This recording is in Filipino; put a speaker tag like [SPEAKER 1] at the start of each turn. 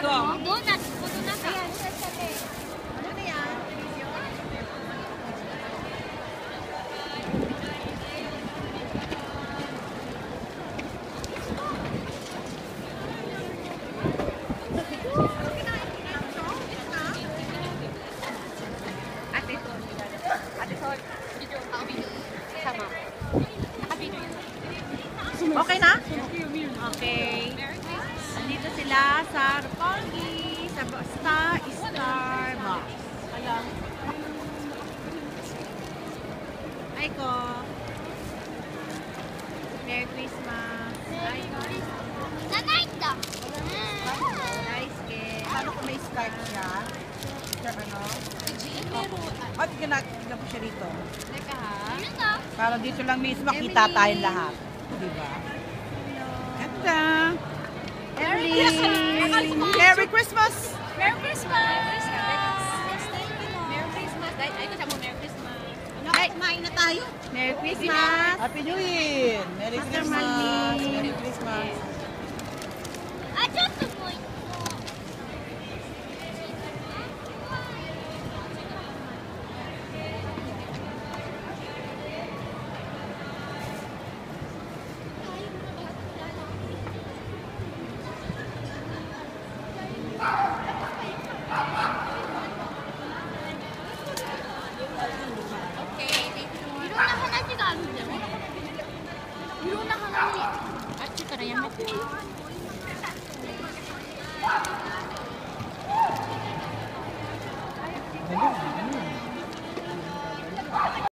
[SPEAKER 1] Donut. Donut. Ayan, ano na yan?
[SPEAKER 2] Okay na? Okay. Nandito sila sa Roppongi, sa Starbucks. Aiko. Merry Christmas. Aiko.
[SPEAKER 1] Nanayta.
[SPEAKER 2] Nice kid.
[SPEAKER 3] Paano kung may Skype siya? Siya ano? At ginagawa ko siya rito.
[SPEAKER 2] Teka ha.
[SPEAKER 1] Ano to?
[SPEAKER 3] Para dito lang mismo makita tayong lahat. Diba? Ganda!
[SPEAKER 2] Emily.
[SPEAKER 3] Merry Christmas!
[SPEAKER 1] Merry Christmas!
[SPEAKER 2] Merry Christmas. Ay, ko siya mo Merry Christmas.
[SPEAKER 1] Ay, kumain na tayo.
[SPEAKER 2] Merry Christmas.
[SPEAKER 3] Happy New Year! Merry
[SPEAKER 2] Master
[SPEAKER 3] Christmas!
[SPEAKER 2] Mandy.
[SPEAKER 3] Merry Christmas!
[SPEAKER 1] Adjust to point. 이러나 하나니 아치からやめて